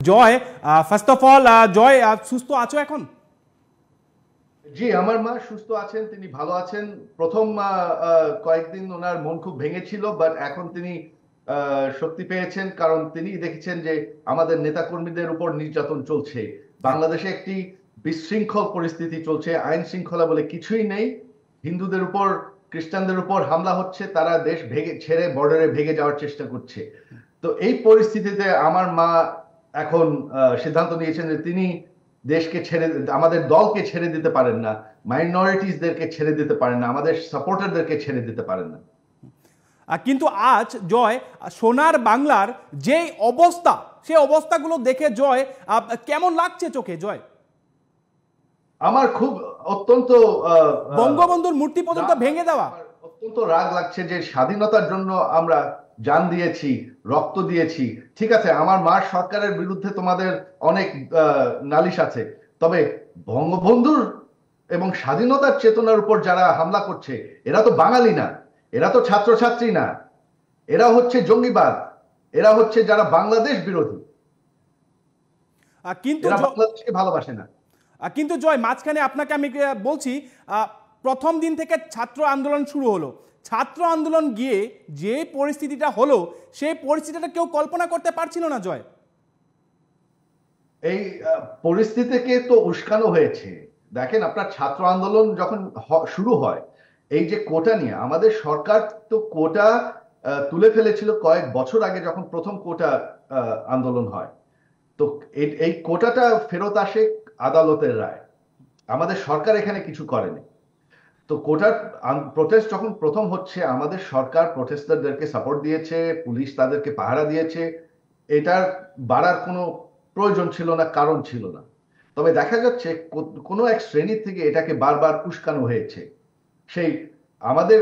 Joy, first of all জয়, সুস্থ আছো এখন? জি, আমার মা সুস্থ আছেন, তিনি ভালো আছেন। প্রথম কয়েকদিন ওনার মন খুব ভেঙেছিল, বাট এখন তিনি শক্তি পেয়েছেন, কারণ তিনি দেখেছেন যে আমাদের নেতাকর্মীদের উপর নির্যাতন চলছে। হ্যাঁ। বাংলাদেশে একটি বিশৃঙ্খল পরিস্থিতি চলছে, আইন শৃঙ্খলা বলে কিছুই নেই। হিন্দুদের উপর, খ্রিস্টানদের উপর হামলা হচ্ছে, তারা দেশ ভেঙে ছেড়ে বর্ডারে ভেগে যাওয়ার চেষ্টা করছে। তো এই পরিস্থিতিতে আমার মা এখন সিদ্ধান্ত নিয়েছেন যে তিনি দেশকে ছেড়ে, আমাদের দলকে ছেড়ে দিতে পারেন না, মাইনরিটিসদেরকে ছেড়ে দিতে পারেন না, আমাদের সাপোর্টারদেরকে ছেড়ে দিতে পারেন না। কিন্তু আজ জয়, সোনার বাংলার যে অবস্থা, সেই অবস্থাগুলো দেখে জয় কেমন লাগছে চোখে জয়? আমার খুব অত্যন্ত বঙ্গবন্ধুর মূর্তি পর্যন্ত ভেঙে দেওয়া। আমার অত্যন্ত রাগ লাগছে যে স্বাধীনতার জন্য আমরা জান দিয়েছি, রক্ত দিয়েছি। ঠিক আছে, আমার মার সরকারের বিরুদ্ধে তোমাদের অনেক নালিশ আছে, তবে বঙ্গবন্ধুর এবং স্বাধীনতার চেতনার উপর যারা হামলা করছে, এরা তো বাঙালি না, এরা তো ছাত্রছাত্রী না, এরা হচ্ছে জঙ্গিবাদ, এরা হচ্ছে যারা বাংলাদেশ বিরোধী, কিন্তু এরা বাংলাদেশকে ভালোবাসে না। কিন্তু জয়, মাঝখানে আপনাকে আমি বলছি, প্রথম দিন থেকে ছাত্র আন্দোলন শুরু হলো। ছাত্র আন্দোলন গিয়ে যে পরিস্থিতিটা হলো, সেই পরিস্থিতিটা কেউ কল্পনা করতে পারছিল না জয়। এই পরিস্থিতিকে তো উস্কানো হয়েছে। দেখেন, আপনার ছাত্র আন্দোলন যখন শুরু হয়, এই যে কোটা নিয়ে আমাদের সরকার তো কোটা তুলে ফেলেছিল কয়েক বছর আগে, যখন প্রথম কোটা আন্দোলন হয়। তো এই কোটাটা ফেরত আসে আদালতের রায়, আমাদের সরকার এখানে কিছু করেনি। তো কোটার প্রটেস্ট যখন প্রথম হচ্ছে, আমাদের সরকার প্রটেস্টারদেরকে সাপোর্ট দিয়েছে, পুলিশ তাদেরকে পাহারা দিয়েছে, এটার বাড়ার কোনো প্রয়োজন ছিল না, কারণ ছিল না। তবে দেখা যাচ্ছে কোনো এক শ্রেণী থেকে এটাকে বারবার উস্কানো হয়েছে। সেই আমাদের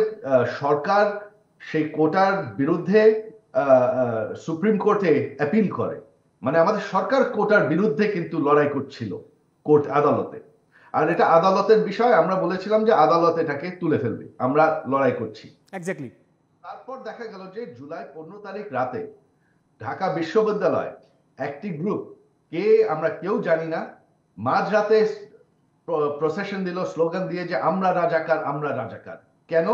সরকার সেই কোটার বিরুদ্ধে সুপ্রিম কোর্টে অ্যাপিল করে, মানে আমাদের সরকার কোটার বিরুদ্ধে কিন্তু লড়াই করছিল কোর্ট আদালতে। আর এটা আদালতের বিষয়, আমরা বলেছিলাম যে আদালত এটাকে তুলে ফেলবে, আমরা লড়াই করছি। এক্স্যাক্টলি। তারপর দেখা গেল যে জুলাই 15 তারিখ রাতে ঢাকা বিশ্ববিদ্যালয় একটি গ্রুপ, কে আমরা কেউ জানি না, মাঝরাতে প্রসেশন দিল স্লোগান দিয়ে যে আমরা রাজাকার, আমরা রাজাকার। কেন?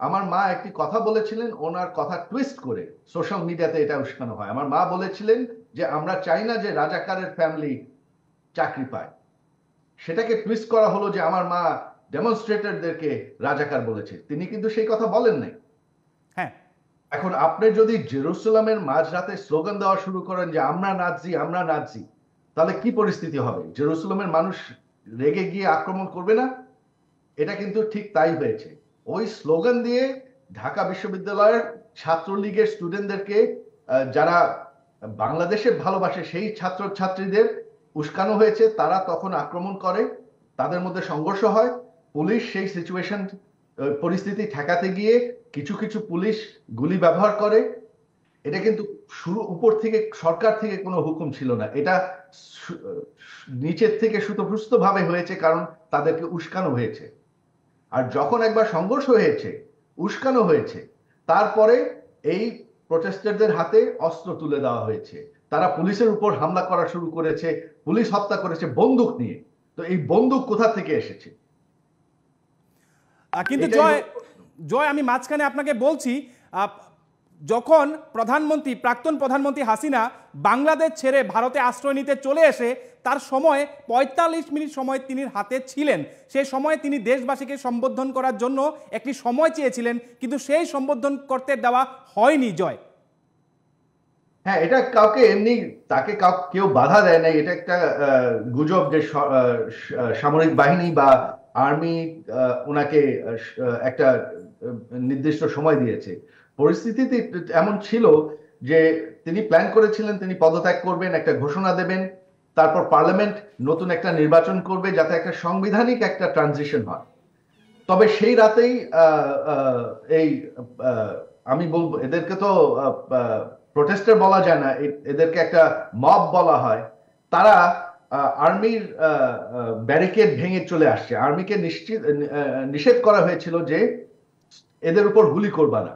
আমার মা একটি কথা বলেছিলেন, ওনার কথা টুইস্ট করে সোশ্যাল মিডিয়াতে এটা উস্কানো হয়। আমার মা বলেছিলেন যে আমরা চাই না যে রাজাকারের ফ্যামিলি চাকরি পায়। সেটাকে টুইস্ট করা হলো যে আমার মা ডেমনস্ট্রেটরদেরকে রাজাকার বলেছে, তিনি কিন্তু সেই কথা বলেন নাই। হ্যাঁ। এখন আপনি যদি জেরুসালামের মাঝরাতে স্লোগান দেওয়া শুরু করেন যে আমরা নাৎসি, আমরা নাৎসি, তাহলে কি পরিস্থিতি হবে? জেরুসালামের মানুষ রেগে গিয়ে আক্রমণ করবে না? এটা কিন্তু ঠিক তাই হয়েছে। ওই স্লোগান দিয়ে ঢাকা বিশ্ববিদ্যালয়ের ছাত্রলীগের স্টুডেন্টদেরকে, যারা বাংলাদেশে ভালোবাসে সেই ছাত্র ছাত্রীদের উস্কানো হয়েছে। তারা তখন আক্রমণ করে, তাদের মধ্যে সংঘর্ষ হয়। পুলিশ সেই সিচুয়েশন, পরিস্থিতি ঠেকাতে গিয়ে কিছু কিছু পুলিশ গুলি ব্যবহার করে। এটা কিন্তু শুরু উপর থেকে, সরকার থেকে কোনো হুকুম ছিল না, এটা নিচের থেকে সুতোভুস্ত ভাবে হয়েছে, কারণ তাদেরকে উস্কানো হয়েছে। আর যখন একবার সংঘর্ষ হয়েছে, উস্কানো হয়েছে, তারপরে এই প্রটেস্টারদের হাতে অস্ত্র তুলে দেওয়া হয়েছে, তারা পুলিশের উপর হামলা করা শুরু করেছে, পুলিশ হত্যা করেছে বন্দুক নিয়ে। তো এই বন্দুক কোথা থেকে এসেছে? কিন্তু জয়, জয় আমি মাঝখানে আপনাকে বলছি, যখন প্রধানমন্ত্রী, প্রাক্তন প্রধানমন্ত্রী হাসিনা বাংলাদেশ ছেড়ে ভারতে আশ্রয় নিতে চলে এসে, তার সময় ৪৫ মিনিট সময় তিনি হাতে ছিলেন। সেই সময়ে তিনি দেশবাসীকে সম্বোধন করার জন্য একটি সময় চেয়েছিলেন, কিন্তু সেই সম্বোধন করতে দেওয়া হয়নি জয়। হ্যাঁ, এটা কাউকে এমনি, তাকে কেউ বাধা দেয় নাই। এটা একটা গুজব যে সামরিক বাহিনী বা আর্মি ওনাকে একটা নির্দিষ্ট সময় দিয়েছে। পরিস্থিতিতে এমন ছিল যে তিনি প্ল্যান করেছিলেন তিনি পদত্যাগ করবেন, একটা ঘোষণা দেবেন, তারপর পার্লামেন্ট নতুন একটা নির্বাচন করবে, যাতে একটা সাংবিধানিক একটা ট্রানজিশন হয়। তবে সেই রাতেই এই আমি বলবো, এদেরকে তো প্রোটেস্টার বলা যায় না, এদেরকে একটা মব বলা হয়। তারা আর্মির ব্যারিকেড ভেঙে চলে আসছে। আর্মিকে নিষেধ করা হয়েছিল যে এদের উপর গুলি করবা না।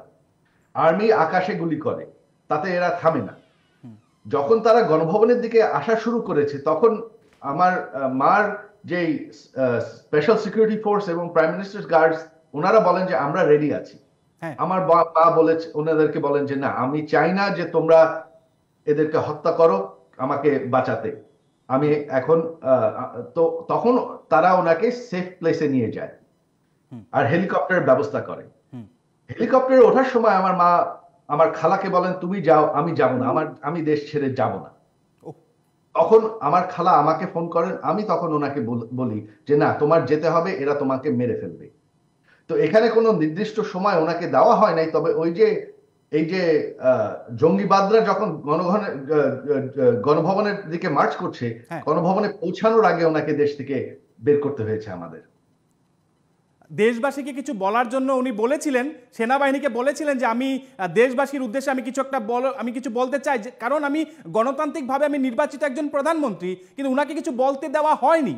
আর্মি আকাশে গুলি করে, তাতে এরা থামে না। যখন তারা গণভবনের দিকে আসা শুরু করেছে তখন আমার মার যে স্পেশাল সিকিউরিটি ফোর্স এবং প্রাইম মিনিস্টার্স গার্ডস ওনারা বলেন যে আমরা রেডি আছি। হ্যাঁ, আমার মা বলেছে, ওনাদেরকে বলেন যে না, আমি চাই না যে তোমরা এদেরকে হত্যা করো আমাকে বাঁচাতে। আমি এখন তো তখন তারা ওনাকে সেফ প্লেসে নিয়ে যায় হুম, আর হেলিকপ্টারের ব্যবস্থা করে। হুম, হেলিকপ্টারে ওঠার সময় আমার মা আমার খালাকে বলেন তুমি যাও, আমি যাব না, আমি দেশ ছেড়ে যাব না। ও, তখন আমার খালা আমাকে ফোন করেন, আমি তখন ওনাকে বলি যে না, তোমার যেতে হবে, এরা তোমাকে মেরে ফেলবে। তো এখানে কোনো নির্দিষ্ট সময় ওনাকে দেওয়া হয় নাই, তবে ওই যে এই যে জঙ্গিবাদরা যখন গণভবনের দিকে মার্চ করছে, হ্যাঁ। গণভবনে পৌঁছানোর আগে ওনাকে দেশ থেকে বের করতে হয়েছে আমাদের। দেশবাসীকে কিছু বলার জন্য উনি বলেছিলেন, সেনাবাহিনীকে বলেছিলেন যে আমি দেশবাসীর উদ্দেশ্যে আমি কিছু বলতে চাই, কারণ আমি গণতান্ত্রিকভাবে আমি নির্বাচিত একজন প্রধানমন্ত্রী, কিন্তু উনাকে কিছু বলতে দেওয়া হয়নি।